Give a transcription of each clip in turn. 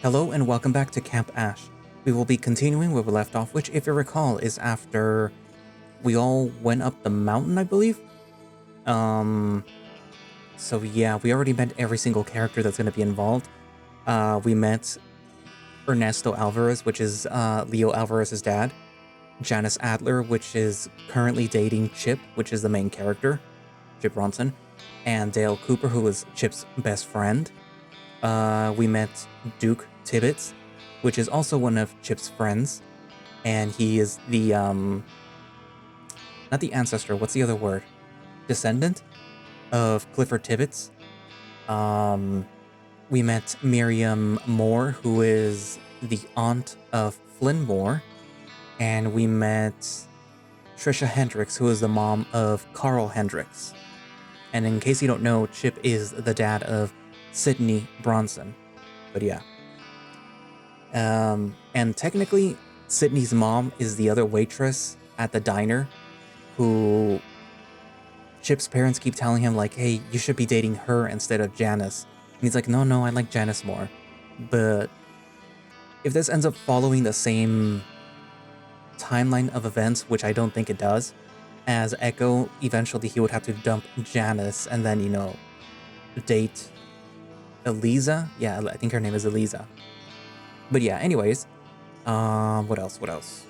Hello and welcome back to Camp Ash. We will be continuing where we left off, which, if you recall, is after we all went up the mountain, I believe. So yeah, we already met every single character that's going to be involved. We met Ernesto Alvarez, which is Leo Alvarez's dad. Janice Adler, which is currently dating Chip, which is the main character, Chip Ronson. And Dale Cooper, who is Chip's best friend. We met Duke Tibbetts, which is also one of Chip's friends, and he is the, not the ancestor, what's the other word? Descendant of Clifford Tibbetts. We met Miriam Moore, who is the aunt of Flynn Moore, and we met Trisha Hendricks, who is the mom of Carl Hendricks. And in case you don't know, Chip is the dad of Sydney Bronson. But yeah. And technically, Sydney's mom is the other waitress at the diner who Chip's parents keep telling him, like, hey, you should be dating her instead of Janice. And he's like, no, I like Janice more. But if this ends up following the same timeline of events, which I don't think it does, as Echo, eventually he would have to dump Janice and then, date Eliza? Yeah, I think her name is Eliza. But yeah, anyways, what else?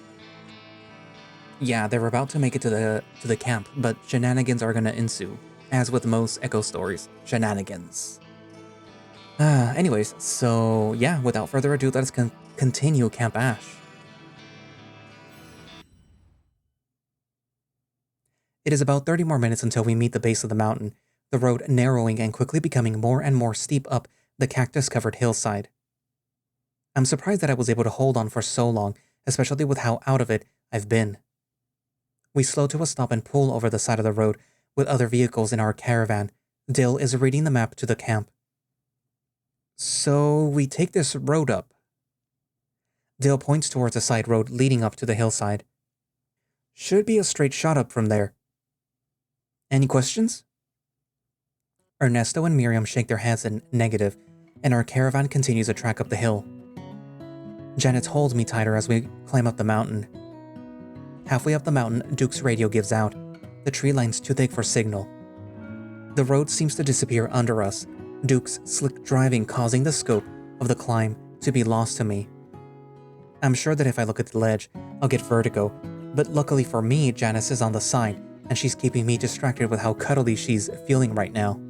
Yeah, they're about to make it to the camp, but shenanigans are gonna ensue. As with most Echo stories, shenanigans. Anyways, so yeah, without further ado, let us continue Camp Ash. It is about 30 more minutes until we meet the base of the mountain, the road narrowing and quickly becoming more and more steep up the cactus-covered hillside. I'm surprised that I was able to hold on for so long, especially with how out of it I've been. We slow to a stop and pull over the side of the road with other vehicles in our caravan. Dill is reading the map to the camp. So we take this road up. Dill points towards a side road leading up to the hillside. Should be a straight shot up from there. Any questions? Ernesto and Miriam shake their heads in negative, and our caravan continues a track up the hill. Janet holds me tighter as we climb up the mountain. Halfway up the mountain, Duke's radio gives out. The tree line's too thick for signal. The road seems to disappear under us, Duke's slick driving causing the scope of the climb to be lost to me. I'm sure that if I look at the ledge, I'll get vertigo, but luckily for me, Janice is on the side, and she's keeping me distracted with how cuddly she's feeling right now.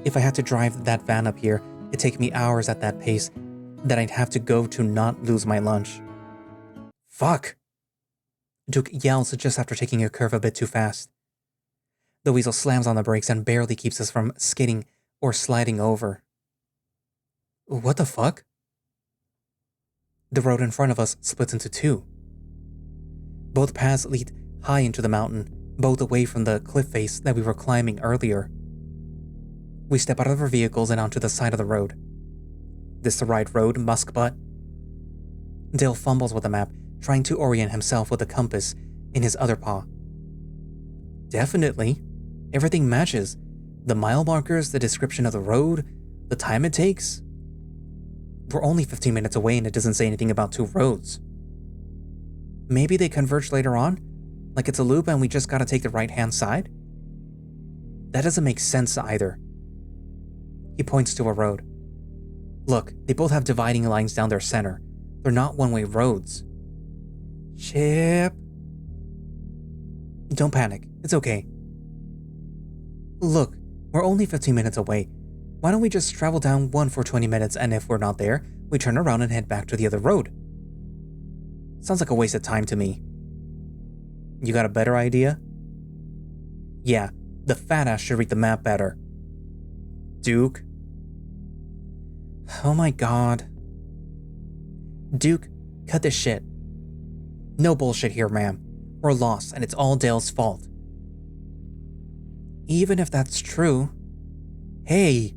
If I had to drive that van up here, it'd take me hours at that pace that I'd have to go to not lose my lunch. Fuck! Duke yells just after taking a curve a bit too fast. The weasel slams on the brakes and barely keeps us from skidding or sliding over. What the fuck? The road in front of us splits into two. Both paths lead high into the mountain, both away from the cliff face that we were climbing earlier. We step out of our vehicles and onto the side of the road. This the right road, muskbutt? Dale fumbles with the map, trying to orient himself with the compass in his other paw. Definitely. Everything matches. The mile markers, the description of the road, the time it takes. We're only 15 minutes away and it doesn't say anything about two roads. Maybe they converge later on? Like it's a loop and we just gotta take the right-hand side? That doesn't make sense either. He points to a road. Look, they both have dividing lines down their center. They're not one-way roads. Chip. Don't panic. It's okay. Look, we're only 15 minutes away. Why don't we just travel down one for 20 minutes and if we're not there, we turn around and head back to the other road? Sounds like a waste of time to me. You got a better idea? Yeah, the fat ass should read the map better. Duke? Oh my god. Duke, cut this shit. No bullshit here, ma'am. We're lost and it's all Dale's fault. Even if that's true... Hey!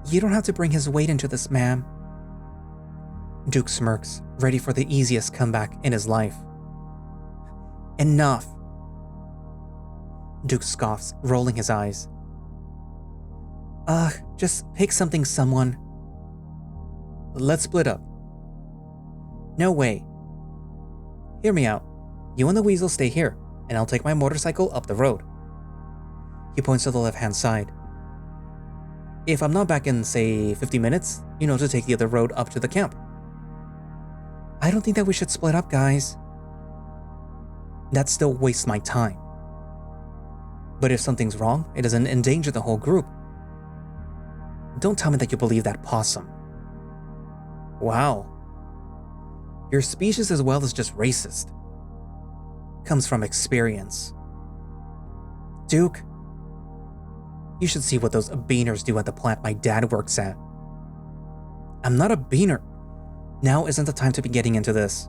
You don't have to bring his weight into this, ma'am. Duke smirks, ready for the easiest comeback in his life. Enough! Duke scoffs, rolling his eyes. Just pick something, someone. Let's split up. No way. Hear me out. You and the weasel stay here, and I'll take my motorcycle up the road. He points to the left-hand side. If I'm not back in, say, 50 minutes, you know to take the other road up to the camp. I don't think that we should split up, guys. That still wastes my time. But if something's wrong, it doesn't endanger the whole group. Don't tell me that you believe that possum. Wow. Your species as well as just racist. Comes from experience. Duke, you should see what those beaners do at the plant my dad works at. I'm not a beaner. Now isn't the time to be getting into this.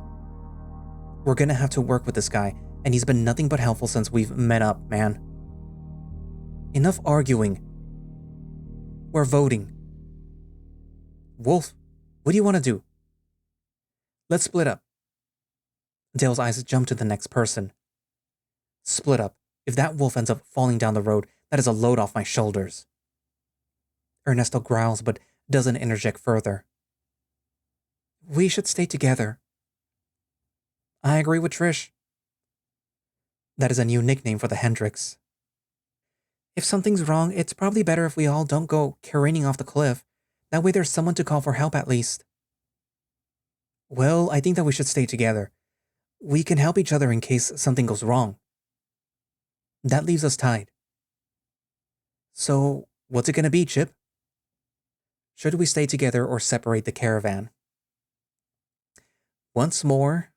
We're gonna have to work with this guy, and he's been nothing but helpful since we've met up, man. Enough arguing. We're voting. Wolf, what do you want to do? Let's split up. Dale's eyes jump to the next person. Split up. If that wolf ends up falling down the road, that is a load off my shoulders. Ernesto growls but doesn't interject further. We should stay together. I agree with Trish. That is a new nickname for the Hendricks. If something's wrong, it's probably better if we all don't go careening off the cliff. That way there's someone to call for help at least. Well, I think that we should stay together. We can help each other in case something goes wrong. That leaves us tied. So, what's it gonna be, Chip? Should we stay together or separate the caravan? Once more,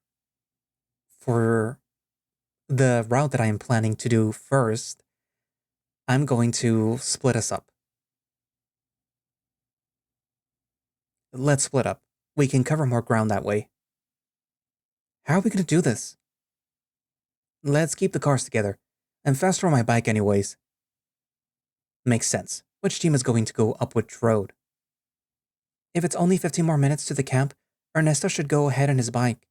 for the route that I am planning to do first, I'm going to split us up. Let's split up. We can cover more ground that way. How are we going to do this? Let's keep the cars together. I'm faster on my bike anyways. Makes sense. Which team is going to go up which road? If it's only 15 more minutes to the camp, Ernesto should go ahead on his bike.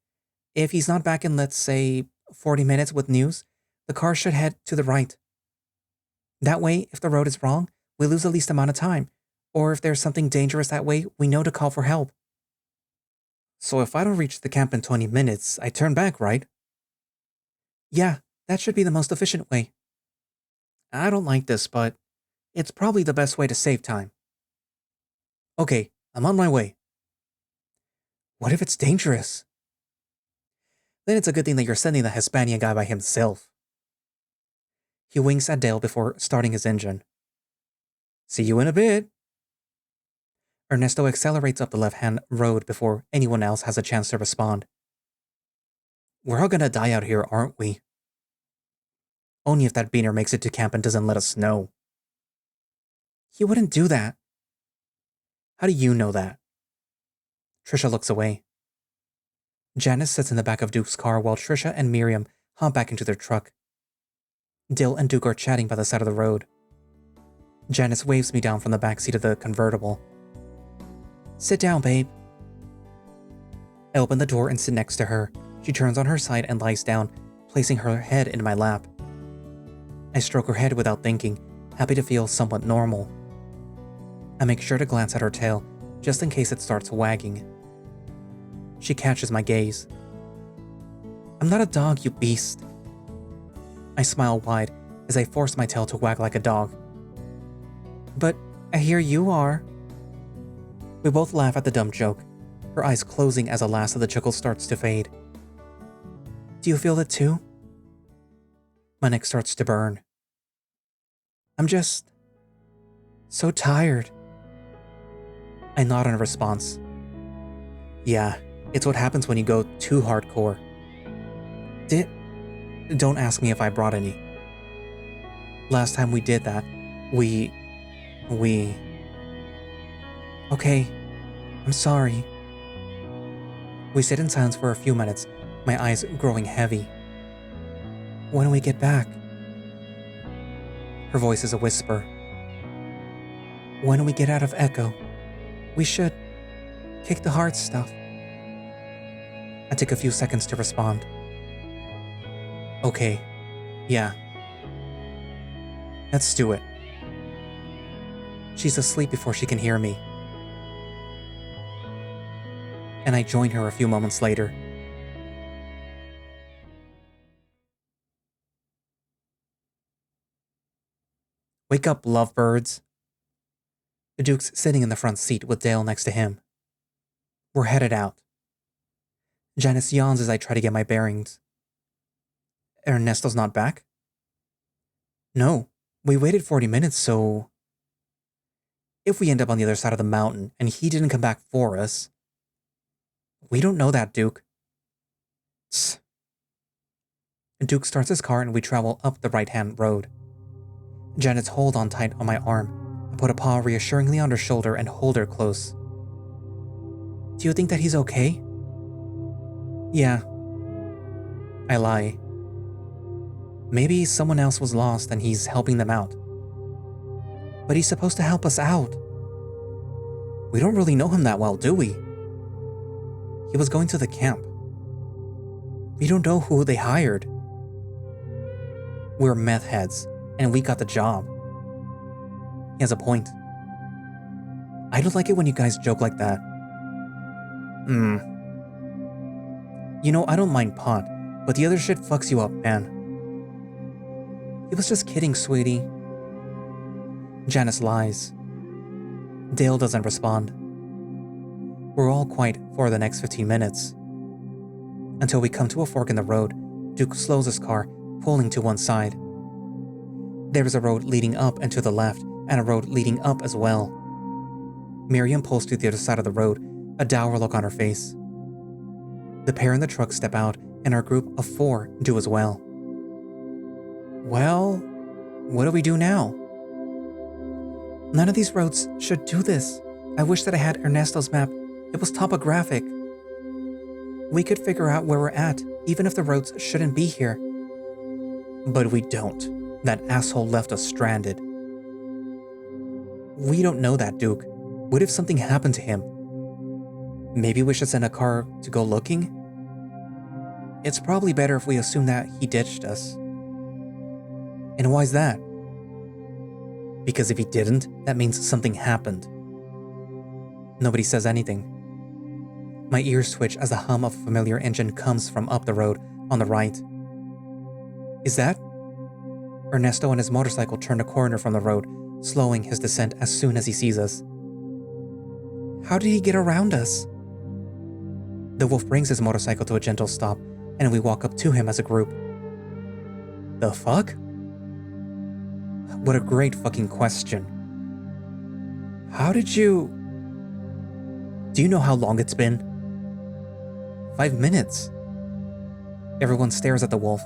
If he's not back in, let's say, 40 minutes with news, the car should head to the right. That way, if the road is wrong, we lose the least amount of time. Or if there's something dangerous that way, we know to call for help. So if I don't reach the camp in 20 minutes, I turn back, right? Yeah, that should be the most efficient way. I don't like this, but it's probably the best way to save time. Okay, I'm on my way. What if it's dangerous? Then it's a good thing that you're sending the Hispania guy by himself. He winks at Dale before starting his engine. See you in a bit. Ernesto accelerates up the left-hand road before anyone else has a chance to respond. We're all gonna die out here, aren't we? Only if that beaner makes it to camp and doesn't let us know. He wouldn't do that. How do you know that? Trisha looks away. Janice sits in the back of Duke's car while Trisha and Miriam hop back into their truck. Dale and Duke are chatting by the side of the road. Janice waves me down from the back seat of the convertible. Sit down, babe. I open the door and sit next to her. She turns on her side and lies down, placing her head in my lap. I stroke her head without thinking, happy to feel somewhat normal. I make sure to glance at her tail, just in case it starts wagging. She catches my gaze. I'm not a dog, you beast. I smile wide as I force my tail to wag like a dog. But I hear you are. We both laugh at the dumb joke, her eyes closing as the last of the chuckle starts to fade. Do you feel it too? My neck starts to burn. I'm just so tired. I nod in response. Yeah, it's what happens when you go too hardcore. Don't ask me if I brought any. Last time we did that, we... Okay, I'm sorry. We sit in silence for a few minutes, my eyes growing heavy. When do we get back? Her voice is a whisper. When we get out of Echo, we should kick the hard stuff. I take a few seconds to respond. Okay, yeah. Let's do it. She's asleep before she can hear me. and I join her a few moments later. Wake up, lovebirds. The Duke's sitting in the front seat with Dale next to him. We're headed out. Janice yawns as I try to get my bearings. Ernesto's not back? No, we waited 40 minutes, so... If we end up on the other side of the mountain and he didn't come back for us... We don't know that, Duke. Tss. Duke starts his car and we travel up the right-hand road. Janice holds on tight on my arm. I put a paw reassuringly on her shoulder and hold her close. Do you think that he's okay? Yeah. I lie. Maybe someone else was lost and he's helping them out. But he's supposed to help us out. We don't really know him that well, do we? He was going to the camp. We don't know who they hired. We're meth heads, and we got the job. He has a point. I don't like it when you guys joke like that. You know, I don't mind pot, but the other shit fucks you up, man. He was just kidding, sweetie. Janice lies. Dale doesn't respond. We're all quiet for the next 15 minutes. Until we come to a fork in the road, Duke slows his car, pulling to one side. There is a road leading up and to the left, and a road leading up as well. Miriam pulls to the other side of the road, a dour look on her face. The pair in the truck step out, and our group of 4 do as well. Well, what do we do now? None of these roads should do this. I wish that I had Ernesto's map. It was topographic. We could figure out where we're at, even if the roads shouldn't be here. But we don't. That asshole left us stranded. We don't know that, Duke. What if something happened to him? Maybe we should send a car to go looking? It's probably better if we assume that he ditched us. And why's that? Because if he didn't, that means something happened. Nobody says anything. My ears twitch as the hum of a familiar engine comes from up the road on the right. Is that? Ernesto and his motorcycle turn a corner from the road, slowing his descent as soon as he sees us. How did he get around us? The wolf brings his motorcycle to a gentle stop, and we walk up to him as a group. The fuck? What a great fucking question. How did you... Do you know how long it's been? 5 minutes. Everyone stares at the wolf.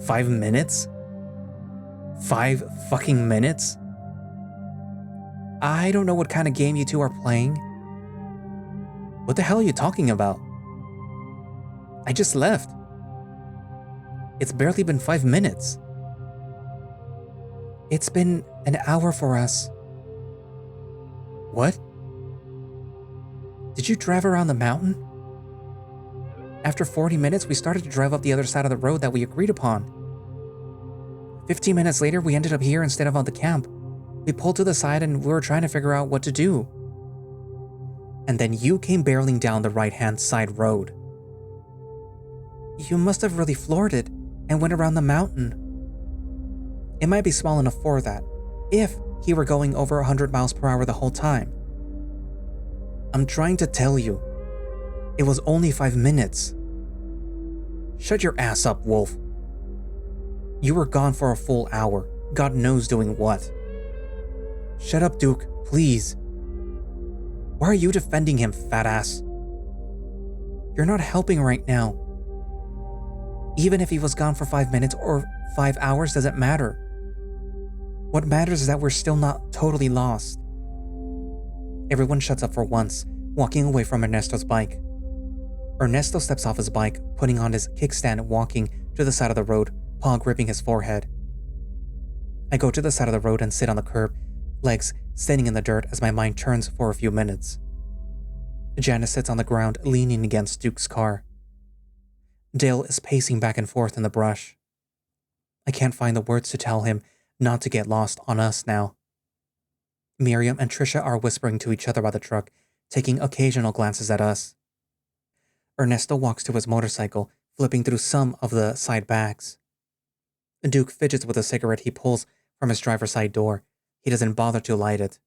5 minutes? 5 fucking minutes? I don't know what kind of game you two are playing. What the hell are you talking about? I just left. It's barely been 5 minutes. It's been an hour for us. What? Did you drive around the mountain? After 40 minutes, we started to drive up the other side of the road that we agreed upon. 15 minutes later, we ended up here instead of on the camp. We pulled to the side and we were trying to figure out what to do. And then you came barreling down the right-hand side road. You must have really floored it and went around the mountain. It might be small enough for that, if he were going over 100 miles per hour the whole time. I'm trying to tell you, it was only 5 minutes. Shut your ass up, Wolf. You were gone for a full hour, God knows doing what. Shut up, Duke, please. Why are you defending him, fat ass? You're not helping right now. Even if he was gone for 5 minutes or 5 hours doesn't matter. What matters is that we're still not totally lost. Everyone shuts up for once, walking away from Ernesto's bike. Ernesto steps off his bike, putting on his kickstand and walking to the side of the road, paw gripping his forehead. I go to the side of the road and sit on the curb, legs standing in the dirt as my mind turns for a few minutes. Janice sits on the ground, leaning against Duke's car. Dale is pacing back and forth in the brush. I can't find the words to tell him not to get lost on us now. Miriam and Trisha are whispering to each other by the truck, taking occasional glances at us. Ernesto walks to his motorcycle, flipping through some of the side bags. Duke fidgets with a cigarette he pulls from his driver's side door. He doesn't bother to light it.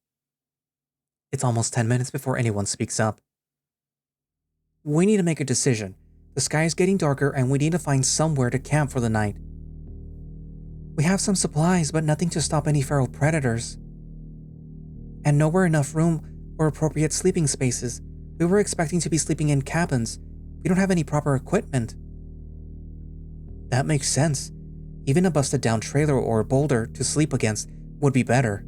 It's almost 10 minutes before anyone speaks up. We need to make a decision. The sky is getting darker and we need to find somewhere to camp for the night. We have some supplies, but nothing to stop any feral predators. And nowhere enough room or appropriate sleeping spaces. We were expecting to be sleeping in cabins. We don't have any proper equipment. That makes sense. Even a busted down trailer or a boulder to sleep against would be better.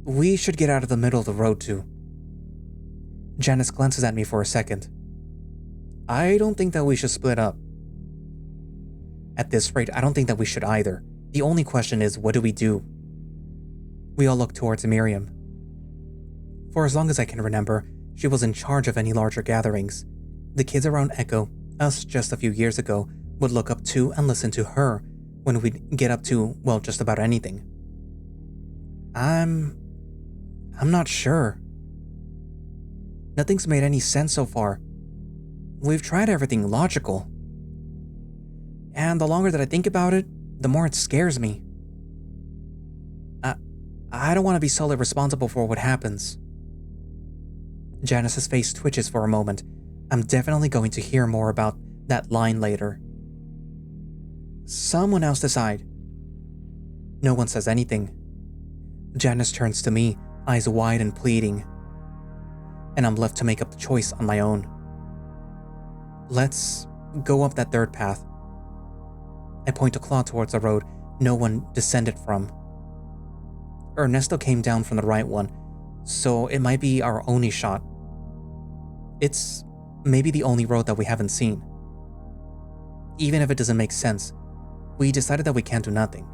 We should get out of the middle of the road too. Janice glances at me for a second. I don't think that we should split up. At this rate, I don't think that we should either. The only question is, what do we do? We all look towards Miriam. For as long as I can remember, she was in charge of any larger gatherings. The kids around Echo, us just a few years ago, would look up to and listen to her when we'd get up to, well, just about anything. I'm not sure. Nothing's made any sense so far. We've tried everything logical. And the longer that I think about it, the more it scares me. I don't want to be solely responsible for what happens. Janice's face twitches for a moment. I'm definitely going to hear more about that line later. Someone else decide. No one says anything. Janice turns to me, eyes wide and pleading. And I'm left to make up the choice on my own. Let's go up that third path. I point a claw towards the road no one descended from. Ernesto came down from the right one, so it might be our only shot. It's maybe the only road that we haven't seen. Even if it doesn't make sense, we decided that we can't do nothing.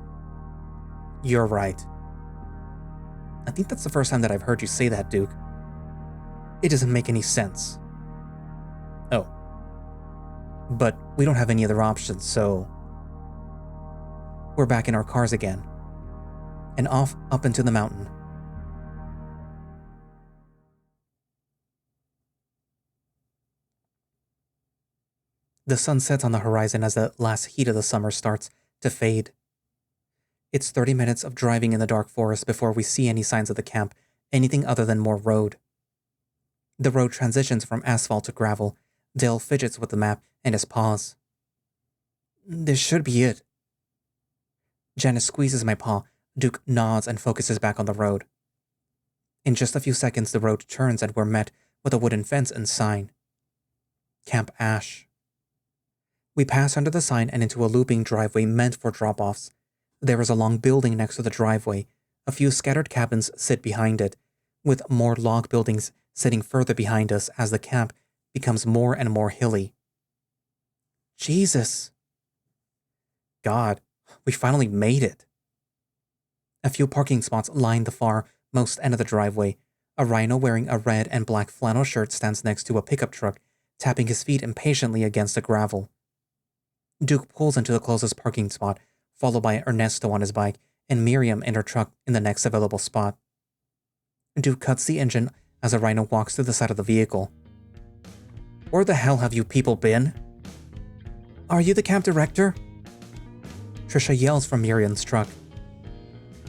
You're right. I think that's the first time that I've heard you say that, Duke. It doesn't make any sense. Oh. But we don't have any other options, so... We're back in our cars again. And off up into the mountain. The sun sets on the horizon as the last heat of the summer starts to fade. It's 30 minutes of driving in the dark forest before we see any signs of the camp, anything other than more road. The road transitions from asphalt to gravel. Dale fidgets with the map and his paws. This should be it. Janice squeezes my paw. Duke nods and focuses back on the road. In just a few seconds, the road turns and we're met with a wooden fence and sign. Camp Ash. We pass under the sign and into a looping driveway meant for drop-offs. There is a long building next to the driveway. A few scattered cabins sit behind it, with more log buildings sitting further behind us as the camp becomes more and more hilly. Jesus. God, we finally made it. A few parking spots line the far most end of the driveway. A rhino wearing a red and black flannel shirt stands next to a pickup truck, tapping his feet impatiently against the gravel. Duke pulls into the closest parking spot, followed by Ernesto on his bike and Miriam in her truck in the next available spot. Duke cuts the engine as the rhino walks to the side of the vehicle. Where the hell have you people been? Are you the camp director? Trisha yells from Miriam's truck.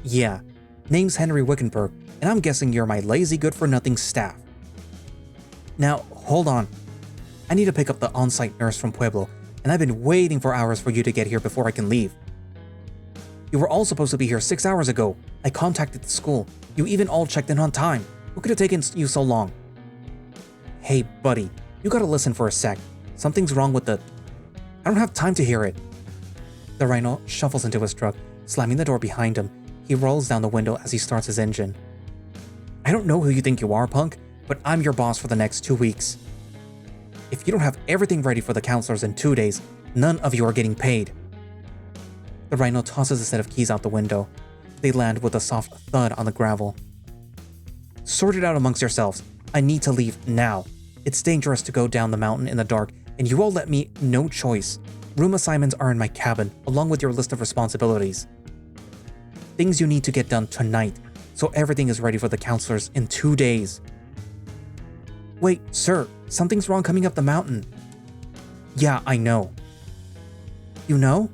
Yeah, name's Henry Wickenburg, and I'm guessing you're my lazy good-for-nothing staff. Now, hold on. I need to pick up the on-site nurse from Pueblo, and I've been waiting for hours for you to get here before I can leave. You were all supposed to be here 6 hours ago. I contacted the school. You even all checked in on time. What could have taken you so long? Hey, buddy, you gotta listen for a sec. Something's wrong with the... I don't have time to hear it. The rhino shuffles into his truck, slamming the door behind him. He rolls down the window as he starts his engine. I don't know who you think you are, punk, but I'm your boss for the next 2 weeks. If you don't have everything ready for the counselors in 2 days, none of you are getting paid. The rhino tosses a set of keys out the window. They land with a soft thud on the gravel. Sort it out amongst yourselves. I need to leave now. It's dangerous to go down the mountain in the dark, and you all let me no choice. Room assignments are in my cabin, along with your list of responsibilities. Things you need to get done tonight, so everything is ready for the counselors in 2 days. Wait, sir, something's wrong coming up the mountain. Yeah, I know. You know?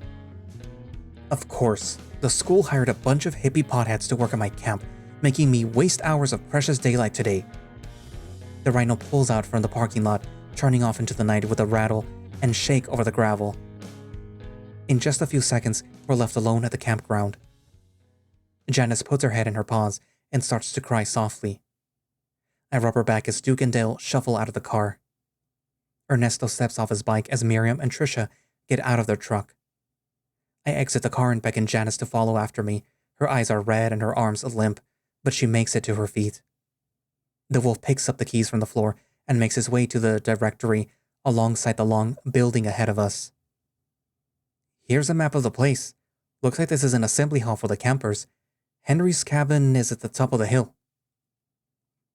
Of course, the school hired a bunch of hippie potheads to work at my camp, making me waste hours of precious daylight today. The rhino pulls out from the parking lot, turning off into the night with a rattle and shake over the gravel. In just a few seconds, we're left alone at the campground. Janice puts her head in her paws and starts to cry softly. I rub her back as Duke and Dale shuffle out of the car. Ernesto steps off his bike as Miriam and Trisha get out of their truck. I exit the car and beckon Janice to follow after me. Her eyes are red and her arms limp, but she makes it to her feet. The wolf picks up the keys from the floor and makes his way to the directory alongside the long building ahead of us. Here's a map of the place. Looks like this is an assembly hall for the campers. Henry's cabin is at the top of the hill.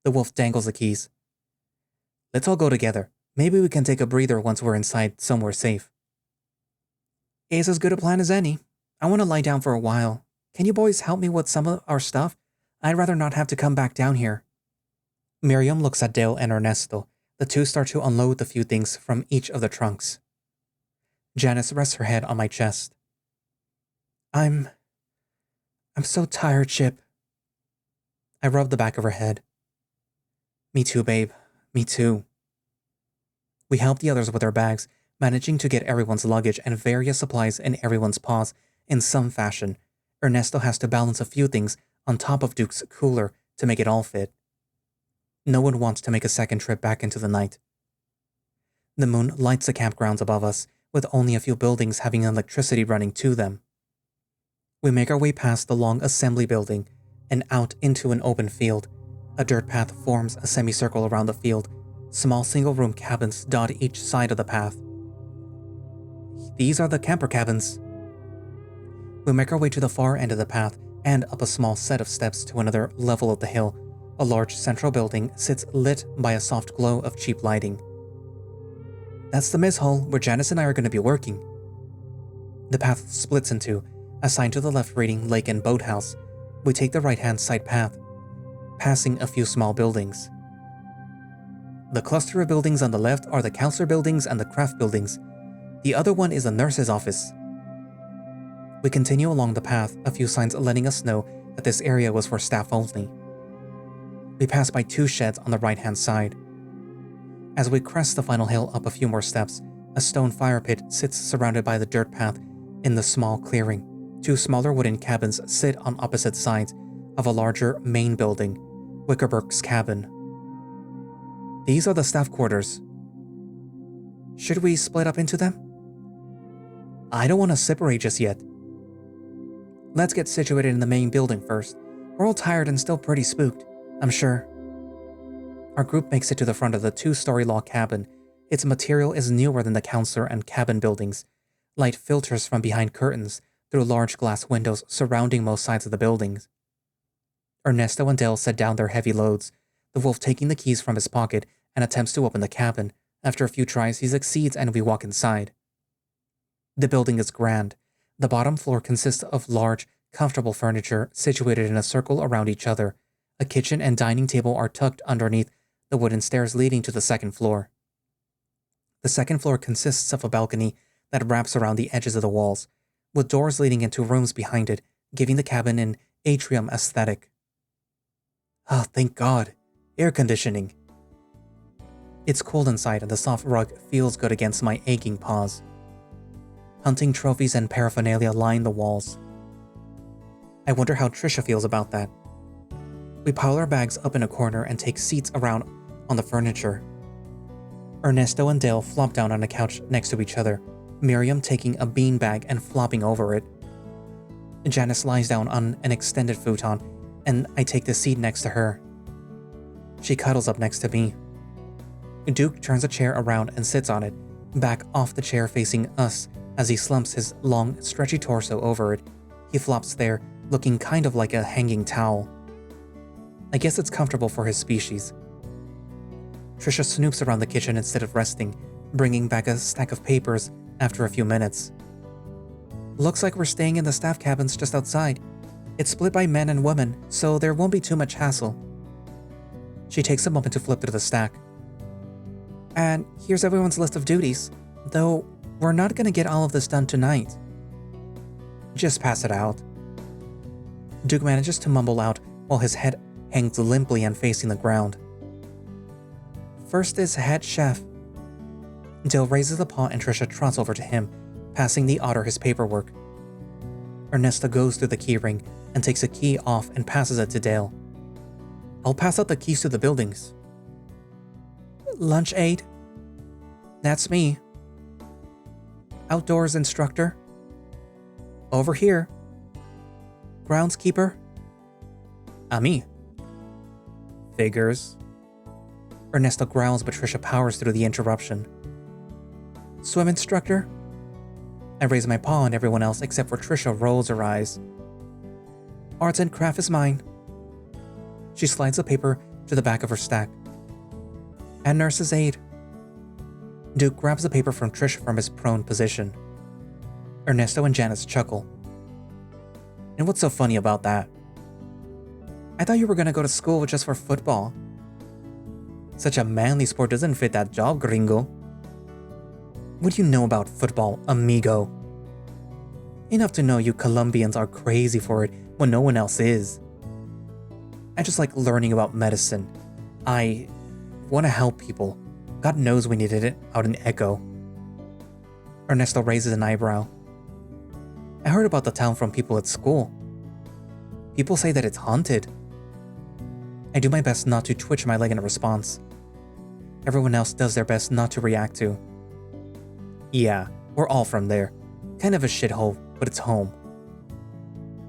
The wolf dangles the keys. Let's all go together. Maybe we can take a breather once we're inside somewhere safe. It's as good a plan as any. I want to lie down for a while. Can you boys help me with some of our stuff? I'd rather not have to come back down here. Miriam looks at Dale and Ernesto. The two start to unload the few things from each of the trunks. Janice rests her head on my chest. I'm so tired, Chip. I rub the back of her head. Me too, babe. Me too. We help the others with their bags, managing to get everyone's luggage and various supplies in everyone's paws in some fashion. Ernesto has to balance a few things on top of Duke's cooler to make it all fit. No one wants to make a second trip back into the night. The moon lights the campgrounds above us, with only a few buildings having electricity running to them. We make our way past the long assembly building and out into an open field. A dirt path forms a semicircle around the field. Small single-room cabins dot each side of the path. These are the camper cabins. We make our way to the far end of the path and up a small set of steps to another level of the hill. A large central building sits lit by a soft glow of cheap lighting. That's the mess hall where Janice and I are going to be working. The path splits in two, a sign to the left reading Lake and Boathouse. We take the right-hand side path, passing a few small buildings. The cluster of buildings on the left are the counselor buildings and the craft buildings. The other one is the nurse's office. We continue along the path, a few signs letting us know that this area was for staff only. We pass by two sheds on the right-hand side. As we crest the final hill up a few more steps, a stone fire pit sits surrounded by the dirt path in the small clearing. Two smaller wooden cabins sit on opposite sides of a larger main building, Wickerburg's cabin. These are the staff quarters. Should we split up into them? I don't want to separate just yet. Let's get situated in the main building first. We're all tired and still pretty spooked, I'm sure. Our group makes it to the front of the two-story log cabin. Its material is newer than the counselor and cabin buildings. Light filters from behind curtains through large glass windows surrounding most sides of the buildings. Ernesto and Dale set down their heavy loads, the wolf taking the keys from his pocket and attempts to open the cabin. After a few tries, he succeeds and we walk inside. The building is grand. The bottom floor consists of large, comfortable furniture situated in a circle around each other. A kitchen and dining table are tucked underneath the wooden stairs leading to the second floor. The second floor consists of a balcony that wraps around the edges of the walls, with doors leading into rooms behind it, giving the cabin an atrium aesthetic. Oh, thank God. Air conditioning. It's cold inside and the soft rug feels good against my aching paws. Hunting trophies and paraphernalia line the walls. I wonder how Trisha feels about that. We pile our bags up in a corner and take seats around on the furniture. Ernesto and Dale flop down on a couch next to each other, Miriam taking a beanbag and flopping over it. Janice lies down on an extended futon, and I take the seat next to her. She cuddles up next to me. Duke turns a chair around and sits on it, back off the chair facing us as he slumps his long, stretchy torso over it. He flops there, looking kind of like a hanging towel. I guess it's comfortable for his species. Trisha snoops around the kitchen instead of resting, bringing back a stack of papers after a few minutes. Looks like we're staying in the staff cabins just outside. It's split by men and women, so there won't be too much hassle. She takes a moment to flip through the stack. And here's everyone's list of duties, though we're not gonna get all of this done tonight. Just pass it out. Duke manages to mumble out while his head hangs limply and facing the ground. First is head chef. Dale raises a paw and Trisha trots over to him, passing the otter his paperwork. Ernesto goes through the keyring and takes a key off and passes it to Dale. I'll pass out the keys to the buildings. Lunch aide? That's me. Outdoors instructor? Over here. Groundskeeper? Me. Figures. Ernesto growls, but Trisha powers through the interruption. Swim instructor? I raise my paw and everyone else except for Trisha rolls her eyes. Arts and craft is mine. She slides the paper to the back of her stack. And nurse's aide. Duke grabs the paper from Trisha from his prone position. Ernesto and Janice chuckle. And what's so funny about that? I thought you were gonna go to school just for football. Such a manly sport doesn't fit that job, gringo. What do you know about football, amigo? Enough to know you Colombians are crazy for it when no one else is. I just like learning about medicine. I want to help people. God knows we needed it out in Echo. Ernesto raises an eyebrow. I heard about the town from people at school. People say that it's haunted. I do my best not to twitch my leg in response. Everyone else does their best not to react to. Yeah, we're all from there. Kind of a shithole, but it's home.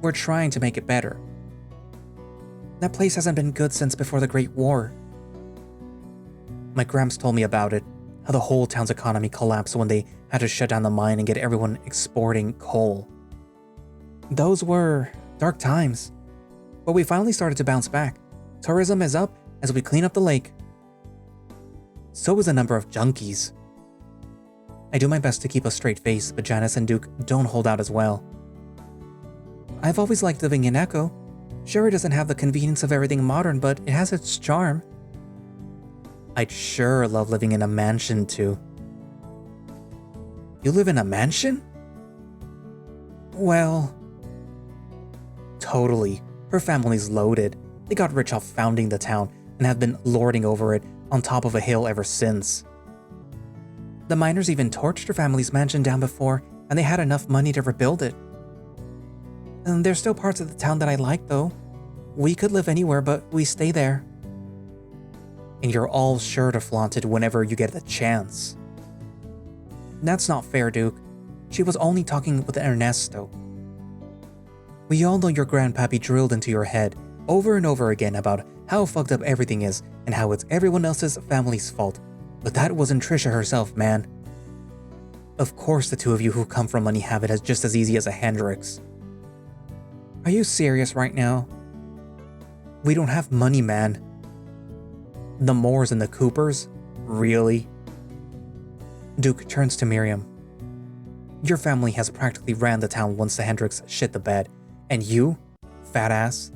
We're trying to make it better. That place hasn't been good since before the Great War. My gramps told me about it, how the whole town's economy collapsed when they had to shut down the mine and get everyone exporting coal. Those were dark times, but we finally started to bounce back. Tourism is up as we clean up the lake. So is the number of junkies. I do my best to keep a straight face, but Janice and Duke don't hold out as well. I've always liked living in Echo. Sure, it doesn't have the convenience of everything modern, but it has its charm. I'd sure love living in a mansion too. You live in a mansion? Well, totally. Her family's loaded. They got rich off founding the town and have been lording over it on top of a hill ever since. The miners even torched her family's mansion down before, and they had enough money to rebuild it. And there's still parts of the town that I like though. We could live anywhere, but we stay there. And you're all sure to flaunt it whenever you get the chance. That's not fair, Duke. She was only talking with Ernesto. We all know your grandpappy drilled into your head over and over again about how fucked up everything is and how it's everyone else's family's fault. But that wasn't Trisha herself, man. Of course the two of you who come from money have it as just as easy as a Hendrix. Are you serious right now? We don't have money, man. The Moores and the Coopers? Really? Duke turns to Miriam. Your family has practically ran the town once the Hendricks shit the bed. And you, fat ass?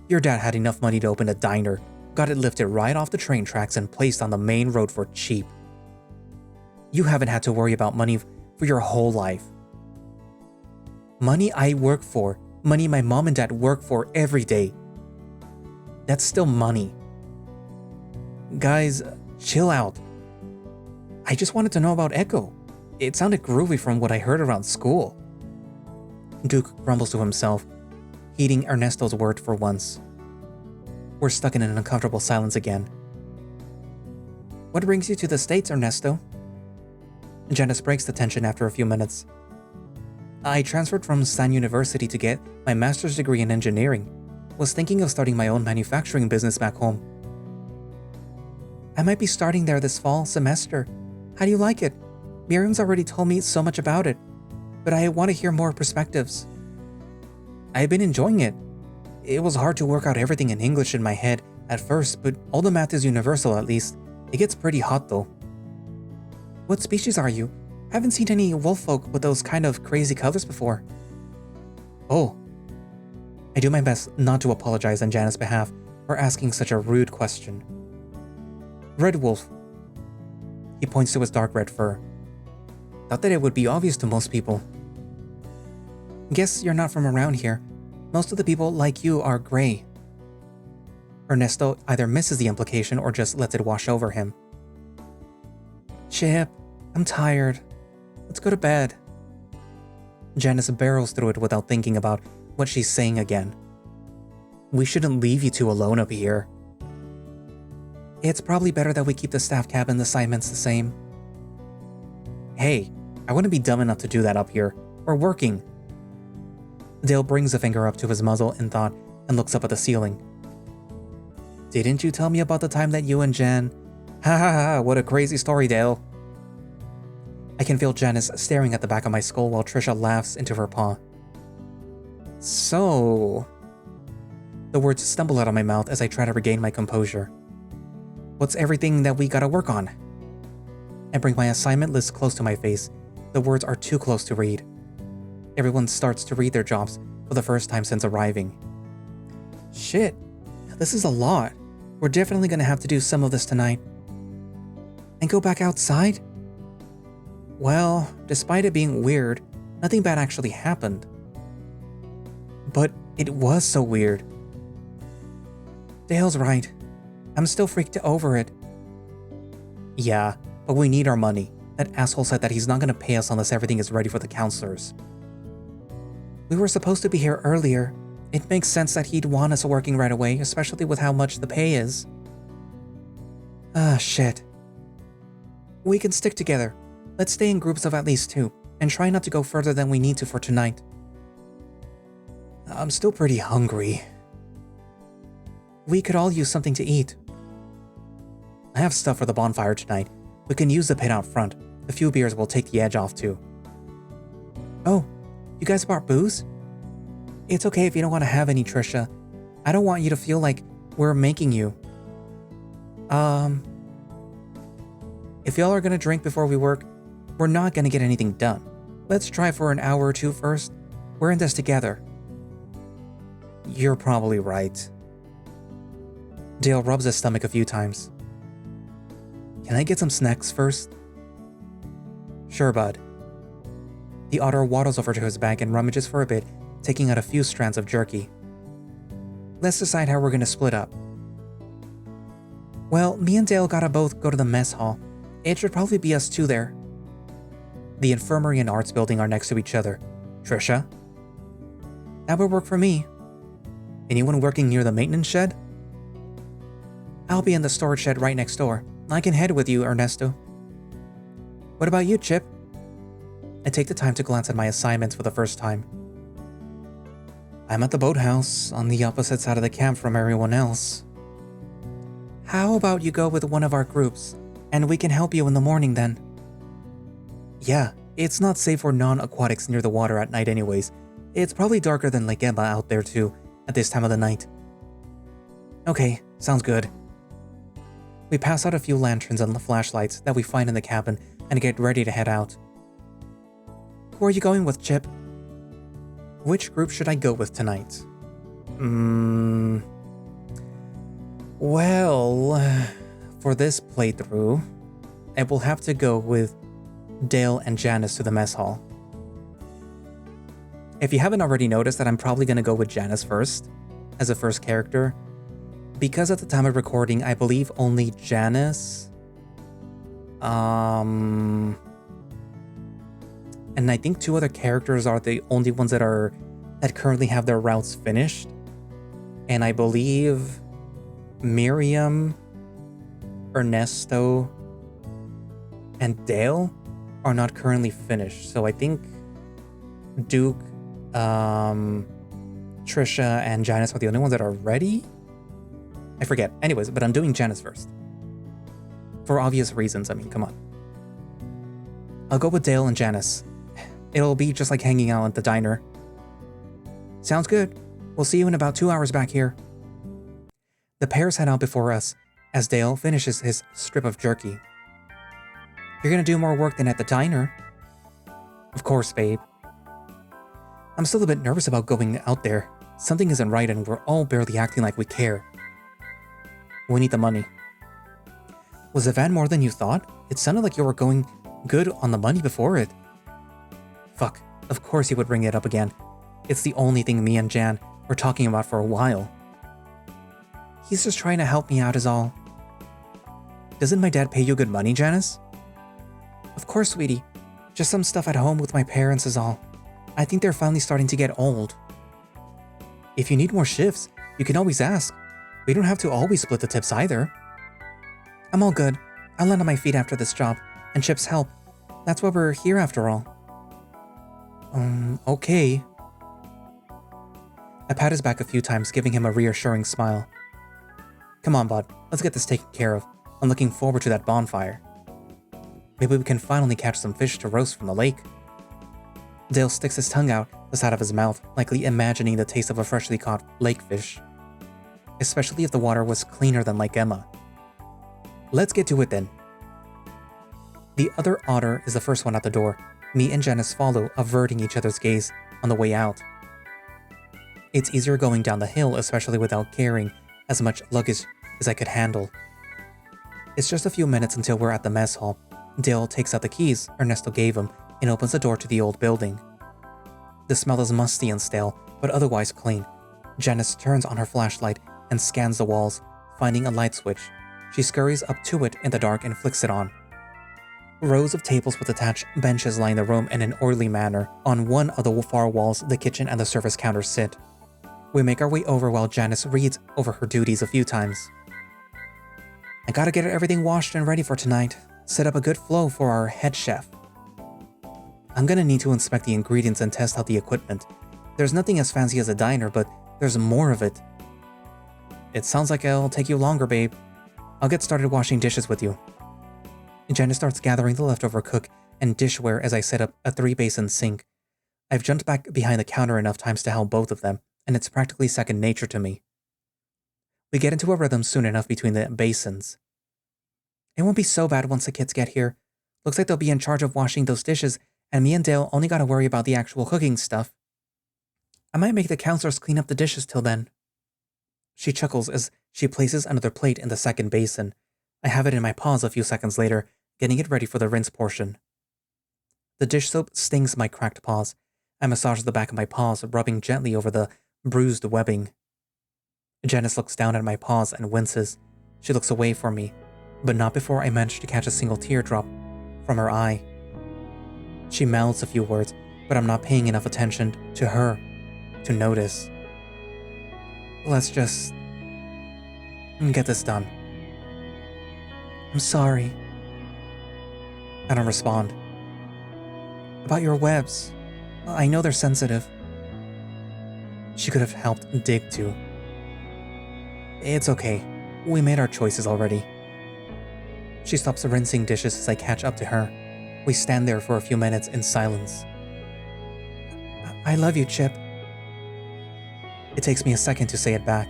Your dad had enough money to open a diner, got it lifted right off the train tracks and placed on the main road for cheap. You haven't had to worry about money for your whole life. Money I work for, money my mom and dad work for every day. That's still money. Guys, chill out. I just wanted to know about Echo. It sounded groovy from what I heard around school. Duke grumbles to himself, heeding Ernesto's word for once. We're stuck in an uncomfortable silence again. What brings you to the States, Ernesto? Janice breaks the tension after a few minutes. I transferred from San University to get my master's degree in engineering. Was thinking of starting my own manufacturing business back home. I might be starting there this fall semester. How do you like it? Miriam's already told me so much about it, but I want to hear more perspectives. I've been enjoying it. It was hard to work out everything in English in my head at first, but all the math is universal at least. It gets pretty hot though. What species are you? Haven't seen any wolffolk with those kind of crazy colors before. Oh. I do my best not to apologize on Janice's behalf for asking such a rude question. Red wolf. He points to his dark red fur. Thought that it would be obvious to most people. Guess you're not from around here. Most of the people like you are gray. Ernesto either misses the implication or just lets it wash over him. Chip, I'm tired. Let's go to bed. Janice barrels through it without thinking about what she's saying again. We shouldn't leave you two alone up here. It's probably better that we keep the staff cabin assignments the same. Hey, I wouldn't be dumb enough to do that up here. We're working. Dale brings a finger up to his muzzle in thought and looks up at the ceiling. Didn't you tell me about the time that you and Jan... Ha ha ha, what a crazy story, Dale. I can feel Janice staring at the back of my skull while Trisha laughs into her paw. So... The words stumble out of my mouth as I try to regain my composure. What's everything that we gotta work on? I bring my assignment list close to my face. The words are too close to read. Everyone starts to read their jobs for the first time since arriving. Shit, this is a lot. We're definitely gonna have to do some of this tonight. And go back outside? Well, despite it being weird, nothing bad actually happened. But it was so weird. Dale's right. I'm still freaked over it. Yeah, but we need our money. That asshole said that he's not gonna pay us unless everything is ready for the counselors. We were supposed to be here earlier. It makes sense that he'd want us working right away, especially with how much the pay is. Ah, shit. We can stick together. Let's stay in groups of at least 2, and try not to go further than we need to for tonight. I'm still pretty hungry. We could all use something to eat. I have stuff for the bonfire tonight. We can use the pit out front. A few beers will take the edge off too. Oh, you guys bought booze? It's okay if you don't want to have any, Trisha. I don't want you to feel like we're making you. If y'all are gonna drink before we work, we're not gonna get anything done. Let's try for an hour or 2 first. We're in this together. You're probably right. Dale rubs his stomach a few times. Can I get some snacks first? Sure, bud. The otter waddles over to his bag and rummages for a bit, taking out a few strands of jerky. Let's decide how we're gonna split up. Well, me and Dale gotta both go to the mess hall. It should probably be us 2 there. The infirmary and arts building are next to each other. Trisha? That would work for me. Anyone working near the maintenance shed? I'll be in the storage shed right next door. I can head with you, Ernesto. What about you, Chip? I take the time to glance at my assignments for the first time. I'm at the boathouse, on the opposite side of the camp from everyone else. How about you go with one of our groups, and we can help you in the morning then? Yeah, it's not safe for non-aquatics near the water at night anyways. It's probably darker than Lake Emma out there too, at this time of the night. Okay, sounds good. We pass out a few lanterns and flashlights that we find in the cabin and get ready to head out. Who are you going with, Chip? Which group should I go with tonight? Well, for this playthrough, I will have to go with Dale and Janice to the mess hall. If you haven't already noticed that I'm probably going to go with Janice first, as a first character, because at the time of recording, I believe only Janice, and I think 2 other characters are the only ones that currently have their routes finished, and I believe Miriam, Ernesto, and Dale are not currently finished. So I think Duke, Trisha, and Janice are the only ones that are ready? I forget. Anyways, but I'm doing Janice first. For obvious reasons, I mean, come on. I'll go with Dale and Janice. It'll be just like hanging out at the diner. Sounds good. We'll see you in about 2 hours back here. The pairs head out before us, as Dale finishes his strip of jerky. You're gonna do more work than at the diner. Of course, babe. I'm still a bit nervous about going out there. Something isn't right and we're all barely acting like we care. We need the money. Was the van more than you thought? It sounded like you were going good on the money before it. Fuck, of course he would bring it up again. It's the only thing me and Jan were talking about for a while. He's just trying to help me out is all. Doesn't my dad pay you good money, Janice? Of course, sweetie. Just some stuff at home with my parents is all. I think they're finally starting to get old. If you need more shifts, you can always ask. We don't have to always split the tips either. I'm all good. I'll land on my feet after this job, and Chip's help. That's why we're here after all. Okay. I pat his back a few times, giving him a reassuring smile. Come on, bud. Let's get this taken care of. I'm looking forward to that bonfire. Maybe we can finally catch some fish to roast from the lake. Dale sticks his tongue out the side of his mouth, likely imagining the taste of a freshly caught lake fish. Especially if the water was cleaner than Lake Emma. Let's get to it then. The other otter is the first one out the door. Me and Janice follow, averting each other's gaze on the way out. It's easier going down the hill, especially without carrying as much luggage as I could handle. It's just a few minutes until we're at the mess hall. Dale takes out the keys Ernesto gave him and opens the door to the old building. The smell is musty and stale, but otherwise clean. Janice turns on her flashlight and scans the walls, finding a light switch. She scurries up to it in the dark and flicks it on. Rows of tables with attached benches line the room in an orderly manner. On one of the far walls, the kitchen and the service counter sit. We make our way over while Janice reads over her duties a few times. I gotta get everything washed and ready for tonight. Set up a good flow for our head chef. I'm gonna need to inspect the ingredients and test out the equipment. There's nothing as fancy as a diner, but there's more of it. It sounds like it'll take you longer, babe. I'll get started washing dishes with you. Janice starts gathering the leftover cook and dishware as I set up a 3-basin sink. I've jumped back behind the counter enough times to help both of them, and it's practically second nature to me. We get into a rhythm soon enough between the basins. It won't be so bad once the kids get here. Looks like they'll be in charge of washing those dishes, and me and Dale only gotta worry about the actual cooking stuff. I might make the counselors clean up the dishes till then. She chuckles as she places another plate in the second basin. I have it in my paws a few seconds later, getting it ready for the rinse portion. The dish soap stings my cracked paws. I massage the back of my paws, rubbing gently over the bruised webbing. Janice looks down at my paws and winces. She looks away from me, but not before I manage to catch a single teardrop from her eye. She mouths a few words, but I'm not paying enough attention to her to notice. Let's just get this done. I'm sorry. I don't respond. About your webs. I know they're sensitive. She could have helped dig too. It's okay. We made our choices already. She stops rinsing dishes as I catch up to her. We stand there for a few minutes in silence. I love you, Chip. It takes me a second to say it back.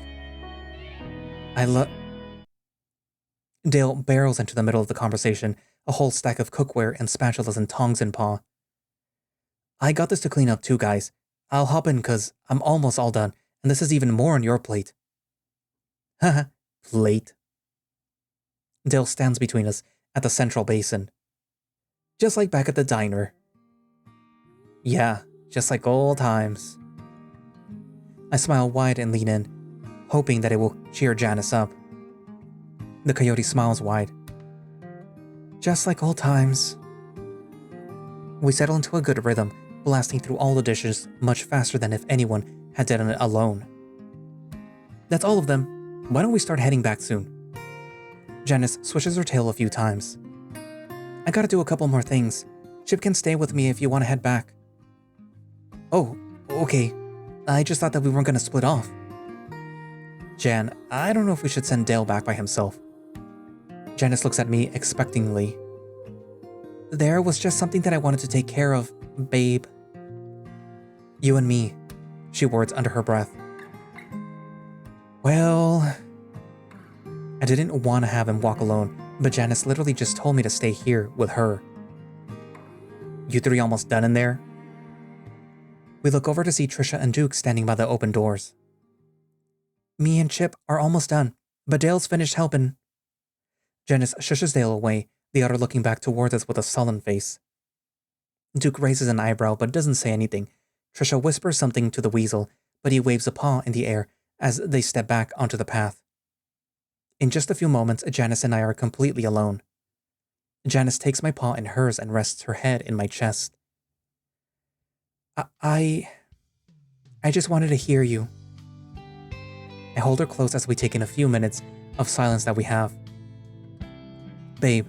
Dale barrels into the middle of the conversation, a whole stack of cookware and spatulas and tongs in paw. I got this to clean up too, guys. I'll hop in cause I'm almost all done, and this is even more on your plate. Haha, plate. Dale stands between us at the central basin. Just like back at the diner. Yeah, just like old times. I smile wide and lean in, hoping that it will cheer Janice up. The coyote smiles wide. Just like old times. We settle into a good rhythm, blasting through all the dishes much faster than if anyone had done it alone. That's all of them. Why don't we start heading back soon? Janice swishes her tail a few times. I gotta do a couple more things. Chip can stay with me if you want to head back. Oh, okay. I just thought that we weren't gonna split off. Jan, I don't know if we should send Dale back by himself. Janice looks at me expectingly. There was just something that I wanted to take care of, babe. You and me, she words under her breath. Well, I didn't want to have him walk alone, but Janice literally just told me to stay here with her. You three almost done in there? We look over to see Trisha and Duke standing by the open doors. Me and Chip are almost done, but Dale's finished helping. Janice shushes Dale away, the other looking back towards us with a sullen face. Duke raises an eyebrow but doesn't say anything. Trisha whispers something to the weasel, but he waves a paw in the air as they step back onto the path. In just a few moments, Janice and I are completely alone. Janice takes my paw in hers and rests her head in my chest. I just wanted to hear you. I hold her close as we take in a few minutes of silence that we have. Babe,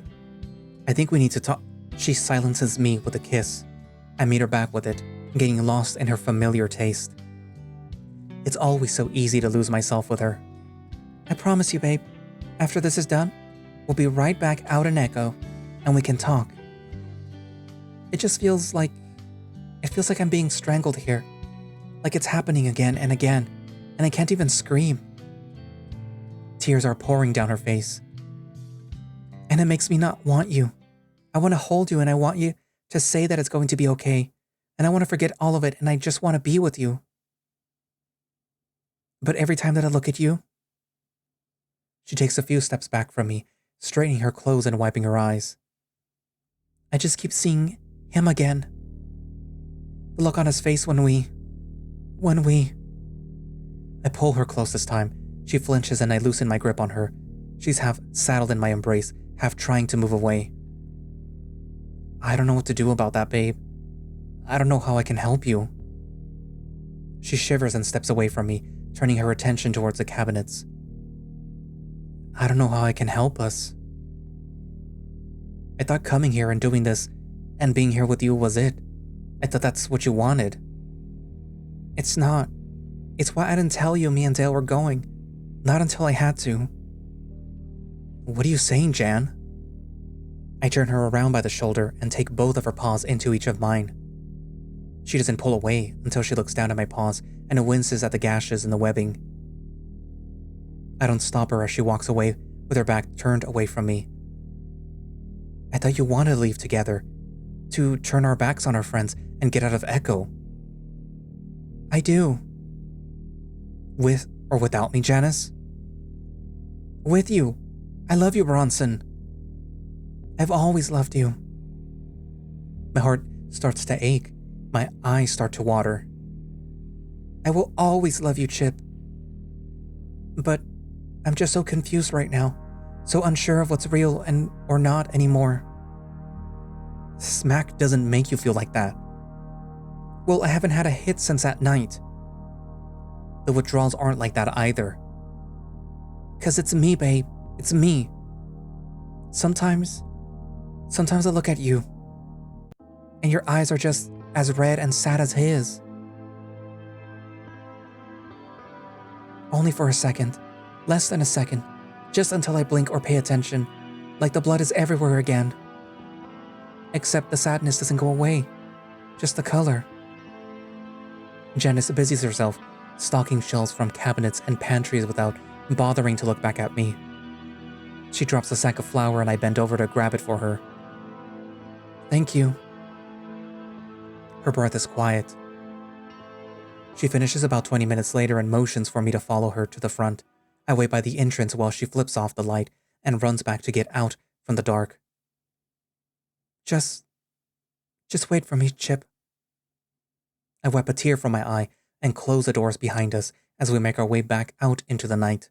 I think we need to talk. She silences me with a kiss. I meet her back with it, getting lost in her familiar taste. It's always so easy to lose myself with her. I promise you, babe, after this is done, we'll be right back out in Echo, and we can talk. It feels like I'm being strangled here. Like it's happening again and again, and I can't even scream. Tears are pouring down her face. And it makes me not want you. I want to hold you and I want you to say that it's going to be okay. And I want to forget all of it and I just want to be with you. But every time that I look at you, she takes a few steps back from me, straightening her clothes and wiping her eyes. I just keep seeing him again. The look on his face when we... I pull her close this time. She flinches and I loosen my grip on her. She's half saddled in my embrace, half trying to move away. I don't know what to do about that, babe. I don't know how I can help you. She shivers and steps away from me, turning her attention towards the cabinets. I don't know how I can help us. I thought coming here and doing this and being here with you was it. I thought that's what you wanted. It's not. It's why I didn't tell you me and Dale were going. Not until I had to. What are you saying, Jan? I turn her around by the shoulder and take both of her paws into each of mine. She doesn't pull away until she looks down at my paws and winces at the gashes in the webbing. I don't stop her as she walks away with her back turned away from me. I thought you wanted to leave together, to turn our backs on our friends and get out of Echo. I do. With or without me, Janice? With you. I love you, Bronson. I've always loved you. My heart starts to ache. My eyes start to water. I will always love you, Chip. But I'm just so confused right now, so unsure of what's real and or not anymore. Smack doesn't make you feel like that. Well, I haven't had a hit since that night. The withdrawals aren't like that either. 'Cause it's me, babe. It's me. Sometimes I look at you, and your eyes are just as red and sad as his. Only for a second, less than a second, just until I blink or pay attention, like the blood is everywhere again. Except the sadness doesn't go away, just the color. Janice busies herself, stocking shelves from cabinets and pantries without bothering to look back at me. She drops a sack of flour and I bend over to grab it for her. Thank you. Her breath is quiet. She finishes about 20 minutes later and motions for me to follow her to the front. I wait by the entrance while she flips off the light and runs back to get out from the dark. Just wait for me, Chip. I wipe a tear from my eye and close the doors behind us as we make our way back out into the night.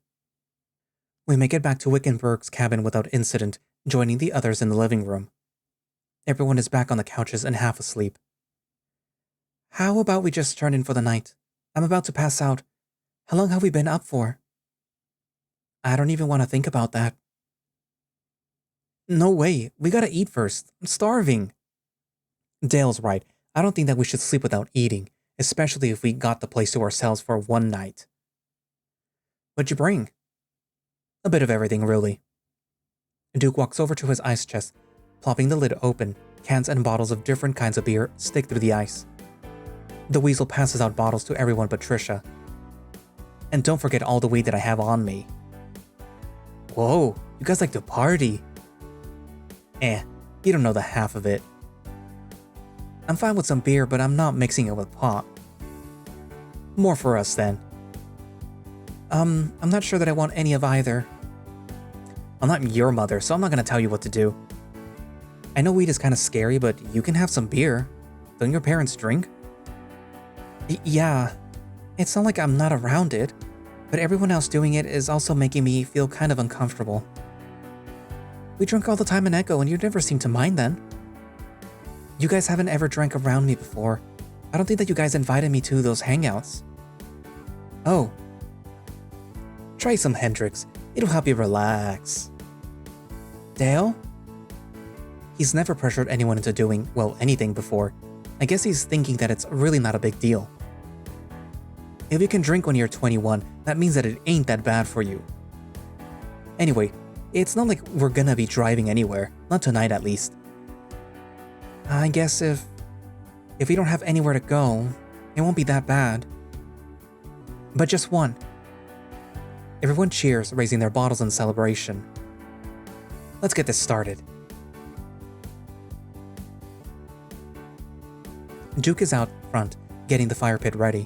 We make it back to Wickenburg's cabin without incident, joining the others in the living room. Everyone is back on the couches and half asleep. How about we just turn in for the night? I'm about to pass out. How long have we been up for? I don't even want to think about that. No way, we gotta eat first. I'm starving. Dale's right. I don't think that we should sleep without eating, especially if we got the place to ourselves for one night. What'd you bring? A bit of everything, really. Duke walks over to his ice chest, plopping the lid open. Cans and bottles of different kinds of beer stick through the ice. The weasel passes out bottles to everyone but Trisha. And don't forget all the weed that I have on me. Whoa, you guys like to party. You don't know the half of it. I'm fine with some beer, but I'm not mixing it with pot. More for us then. I'm not sure that I want any of either. I'm not your mother, so I'm not gonna tell you what to do. I know weed is kind of scary, but you can have some beer. Don't your parents drink? Yeah, it's not like I'm not around it, but everyone else doing it is also making me feel kind of uncomfortable. We drink all the time in Echo and you never seem to mind then. You guys haven't ever drank around me before. I don't think that you guys invited me to those hangouts. Oh. Try some Hendrix. It'll help you relax. Dale? He's never pressured anyone into doing, well, anything before. I guess he's thinking that it's really not a big deal. If you can drink when you're 21, that means that it ain't that bad for you. Anyway, it's not like we're gonna be driving anywhere. Not tonight, at least. I guess if we don't have anywhere to go, it won't be that bad. But just one. Everyone cheers, raising their bottles in celebration. Let's get this started. Duke is out front, getting the fire pit ready.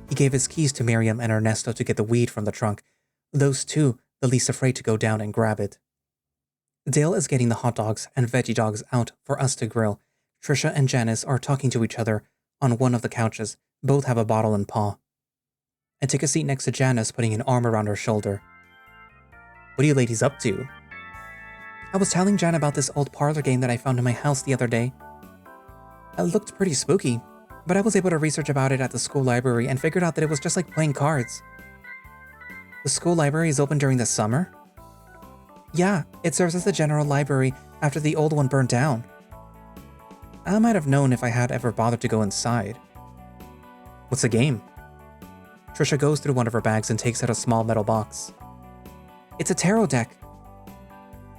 He gave his keys to Miriam and Ernesto to get the weed from the trunk, those two the least afraid to go down and grab it. Dale is getting the hot dogs and veggie dogs out for us to grill. Trisha and Janice are talking to each other on one of the couches. Both have a bottle in paw. I take a seat next to Janice, putting an arm around her shoulder. What are you ladies up to? I was telling Jan about this old parlor game that I found in my house the other day. It looked pretty spooky, but I was able to research about it at the school library and figured out that it was just like playing cards. The school library is open during the summer? Yeah, it serves as the general library after the old one burned down. I might have known if I had ever bothered to go inside. What's the game? Trisha goes through one of her bags and takes out a small metal box. It's a tarot deck.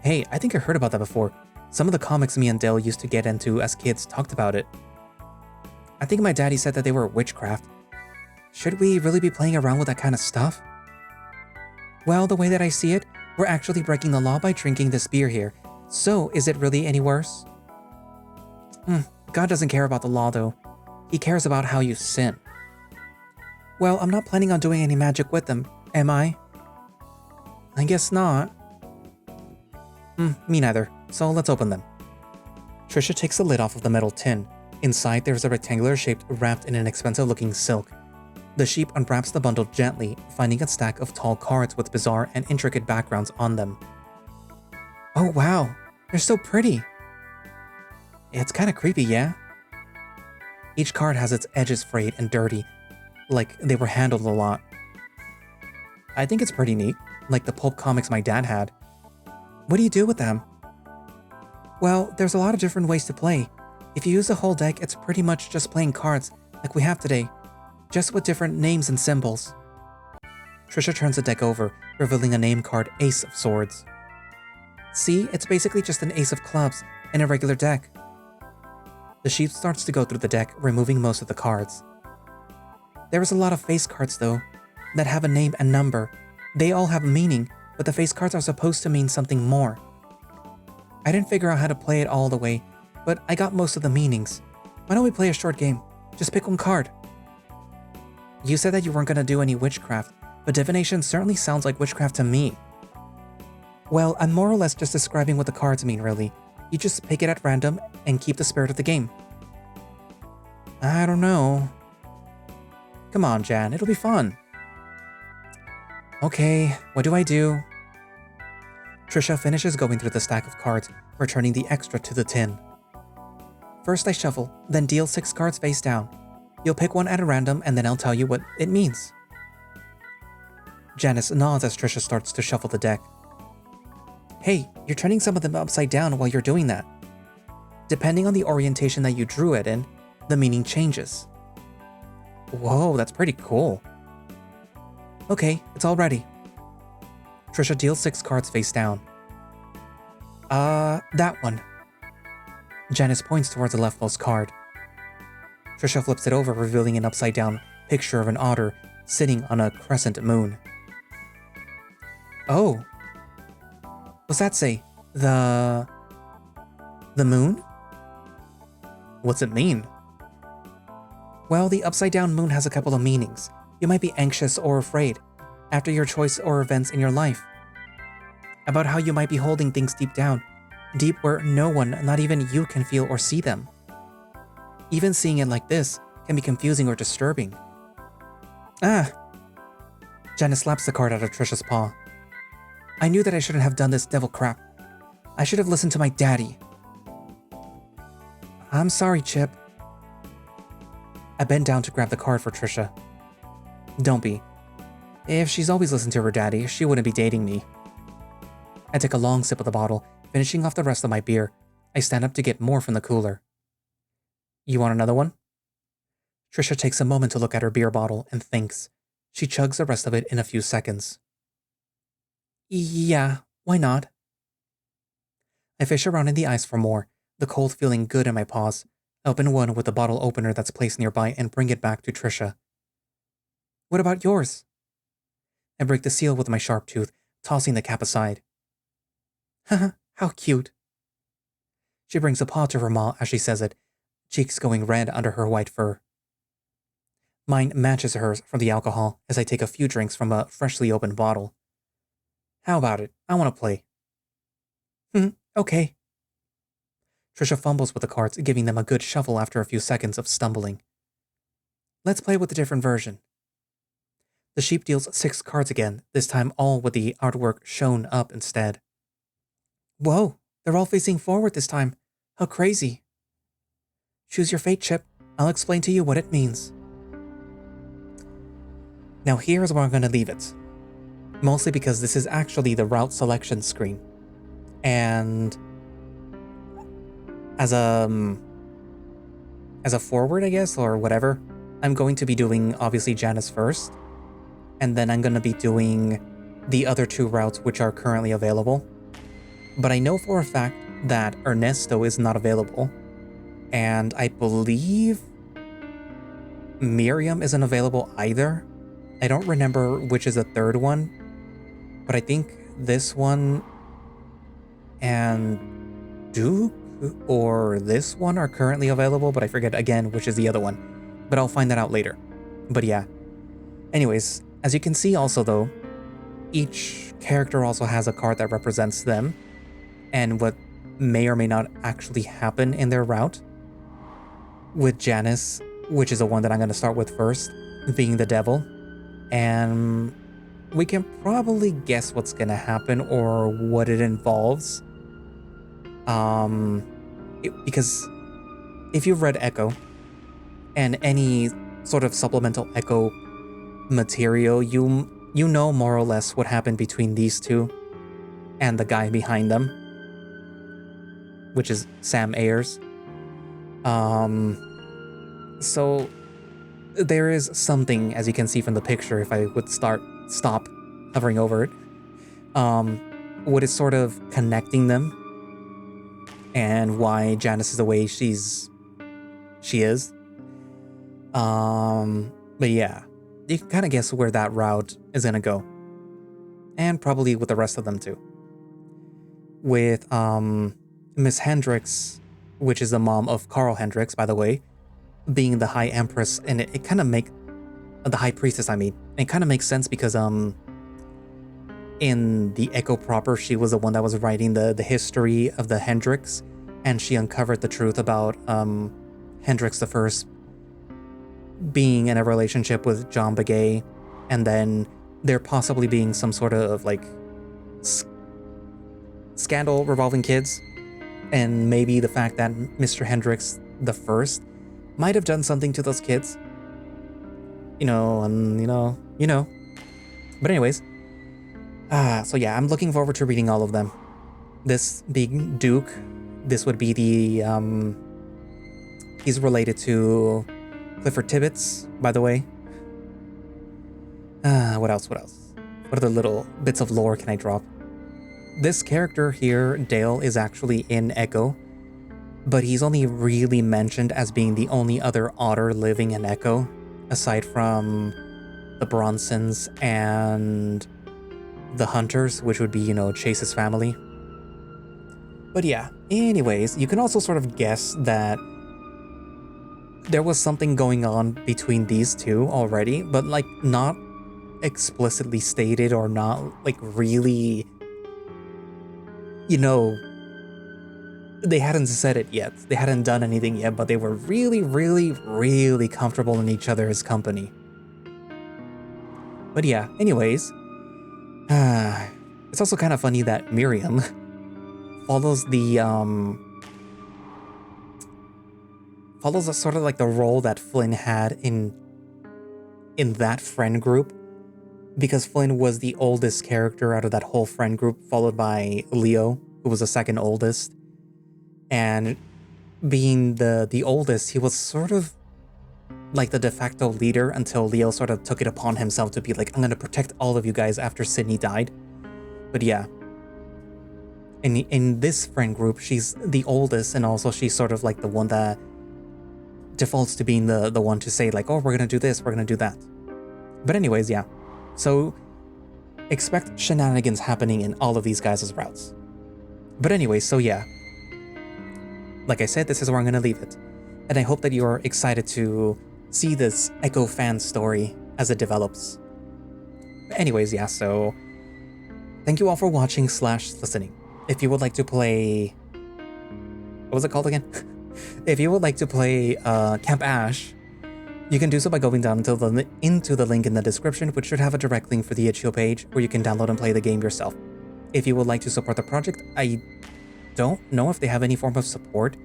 Hey, I think I heard about that before. Some of the comics me and Dale used to get into as kids talked about it. I think my daddy said that they were witchcraft. Should we really be playing around with that kind of stuff? Well, the way that I see it, we're actually breaking the law by drinking this beer here. So, is it really any worse? God doesn't care about the law though. He cares about how you sin. Well, I'm not planning on doing any magic with them, am I? I guess not. Me neither, so let's open them. Trisha takes the lid off of the metal tin. Inside, there's a rectangular shape wrapped in an expensive-looking silk. The sheep unwraps the bundle gently, finding a stack of tall cards with bizarre and intricate backgrounds on them. Oh wow, they're so pretty. It's kinda creepy, yeah? Each card has its edges frayed and dirty, like they were handled a lot. I think it's pretty neat, like the pulp comics my dad had. What do you do with them? Well, there's a lot of different ways to play. If you use the whole deck, it's pretty much just playing cards, like we have today, just with different names and symbols. Trisha turns the deck over, revealing a name card, Ace of Swords. See, it's basically just an Ace of Clubs in a regular deck. The sheep starts to go through the deck, removing most of the cards. There is a lot of face cards though, that have a name and number. They all have meaning, but the face cards are supposed to mean something more. I didn't figure out how to play it all the way, but I got most of the meanings. Why don't we play a short game? Just pick one card. You said that you weren't gonna do any witchcraft, but divination certainly sounds like witchcraft to me. Well, I'm more or less just describing what the cards mean, really. You just pick it at random and keep the spirit of the game. I don't know. Come on, Jan, it'll be fun. Okay, what do I do? Trisha finishes going through the stack of cards, returning the extra to the tin. First I shuffle, then deal 6 cards face down. You'll pick one at a random and then I'll tell you what it means. Janice nods as Trisha starts to shuffle the deck. Hey, you're turning some of them upside down while you're doing that. Depending on the orientation that you drew it in, the meaning changes. Whoa, that's pretty cool. Okay, it's all ready. Trisha deals 6 cards face down. That one. Janice points towards the leftmost card. Trisha flips it over, revealing an upside-down picture of an otter sitting on a crescent moon. Oh. What's that say? The moon? What's it mean? Well, the upside-down moon has a couple of meanings. You might be anxious or afraid, after your choice or events in your life. About how you might be holding things deep down, deep where no one, not even you, can feel or see them. Even seeing it like this can be confusing or disturbing. Ah! Janice slaps the card out of Trisha's paw. I knew that I shouldn't have done this devil crap. I should have listened to my daddy. I'm sorry, Chip. I bend down to grab the card for Trisha. Don't be. If she's always listened to her daddy, she wouldn't be dating me. I take a long sip of the bottle, finishing off the rest of my beer. I stand up to get more from the cooler. You want another one? Trisha takes a moment to look at her beer bottle and thinks. She chugs the rest of it in a few seconds. Yeah, why not? I fish around in the ice for more, the cold feeling good in my paws. I open one with the bottle opener that's placed nearby and bring it back to Trisha. What about yours? I break the seal with my sharp tooth, tossing the cap aside. Haha, how cute. She brings a paw to her maw as she says it, cheeks going red under her white fur. Mine matches hers from the alcohol as I take a few drinks from a freshly opened bottle. How about it? I want to play. Okay. Trisha fumbles with the cards, giving them a good shuffle after a few seconds of stumbling. Let's play with a different version. The sheep deals 6 cards again, this time all with the artwork shown up instead. Whoa, they're all facing forward this time. How crazy. Choose your fate, Chip. I'll explain to you what it means. Now here's where I'm going to leave it. Mostly because this is actually the route selection screen. And as a forward, I guess, or whatever, I'm going to be doing obviously Janice first. And then I'm going to be doing the other 2 routes which are currently available. But I know for a fact that Ernesto is not available. And I believe Miriam isn't available either. I don't remember which is the 3rd one. But I think this one and Duke or this one are currently available, but I forget again which is the other one. But I'll find that out later. But yeah. Anyways, as you can see also though, each character also has a card that represents them and what may or may not actually happen in their route. With Janice, which is the one that I'm going to start with first, being the devil. And we can probably guess what's going to happen or what it involves. Because if you've read Echo and any sort of supplemental Echo material, you know more or less what happened between these two and the guy behind them, which is Sam Ayers. So there is something, as you can see from the picture, if I would stop hovering over it, what is sort of connecting them and why Janice is the way she is. But yeah, you can kind of guess where that route is gonna go. And probably with the rest of them too. With Miss Hendricks, which is the mom of Carl Hendricks, by the way, being the High Empress, and it kind of the High Priestess, I mean. It kind of makes sense because in the Echo proper, she was the one that was writing the history of the Hendricks, and she uncovered the truth about Hendricks the First being in a relationship with John Begay, and then there possibly being some sort of like scandal revolving kids, and maybe the fact that Mr. Hendricks the First might have done something to those kids. You know. But anyways, so yeah, I'm looking forward to reading all of them. This being Duke, this would be the, he's related to Clifford Tibbets, by the way. What else? What other little bits of lore can I drop? This character here, Dale, is actually in Echo, but he's only really mentioned as being the only other otter living in Echo, aside from the Bronsons and the Hunters, which would be, Chase's family. But yeah, anyways, you can also sort of guess that there was something going on between these two already, but not explicitly stated or not really you know, they hadn't said it yet. They hadn't done anything yet, but they were really, really, really comfortable in each other's company. But yeah, anyways, it's also kind of funny that Miriam follows the sort of like the role that Flynn had in that friend group, because Flynn was the oldest character out of that whole friend group, followed by Leo, who was the second oldest. And being the oldest, he was sort of like the de facto leader until Leo sort of took it upon himself to be like, I'm gonna protect all of you guys after Sydney died. But yeah, in this friend group, she's the oldest, and also she's sort of like the one that defaults to being the one to say like, oh, we're gonna do this, we're gonna do that. But anyways, yeah. So expect shenanigans happening in all of these guys' routes. But anyways, so yeah. Like I said, this is where I'm gonna leave it. And I hope that you're excited to see this Echo fan story as it develops. But anyways, yeah, so thank you all for watching / listening. If you would like to play... What was it called again? If you would like to play Camp Ash, you can do so by going down into the link in the description, which should have a direct link for the itch.io page, where you can download and play the game yourself. If you would like to support the project, I don't know if they have any form of support.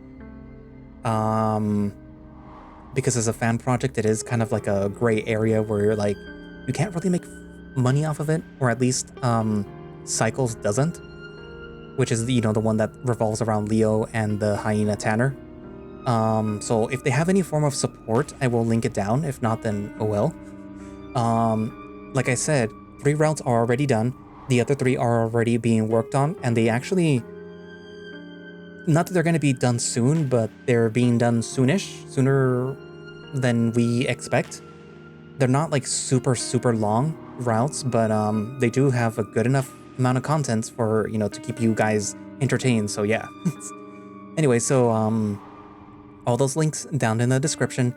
Because as a fan project, it is kind of like a gray area where you're like, you can't really make money off of it, or at least Cycles doesn't, which is, you know, the one that revolves around Leo and the hyena Tanner. So if they have any form of support, I will link it down. If not, then oh well. Like I said, 3 routes are already done. The other 3 are already being worked on, and they actually, not that they're going to be done soon, but they're being done soonish, sooner than we expect. They're not like super, super long routes, but they do have a good enough amount of content for, you know, to keep you guys entertained. So yeah. Anyway, so all those links down in the description.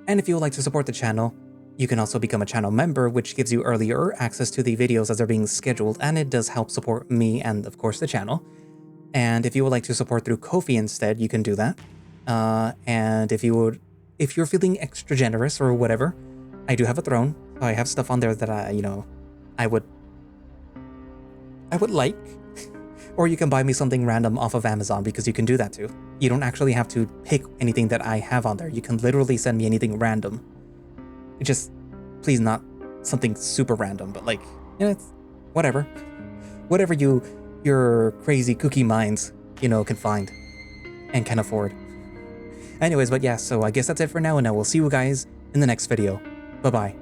And if you would like to support the channel, you can also become a channel member, which gives you earlier access to the videos as they're being scheduled, and it does help support me and, of course, the channel. And if you would like to support through Ko-fi instead, you can do that. And if you're feeling extra generous or whatever, I do have a throne. I have stuff on there that I would like. Or you can buy me something random off of Amazon, because you can do that too. You don't actually have to pick anything that I have on there. You can literally send me anything random. Just, please not something super random, but like, you know, it's whatever. Whatever your crazy kooky minds, you know, can find and can afford. Anyways, but yeah, so I guess that's it for now, and I will see you guys in the next video. Bye-bye.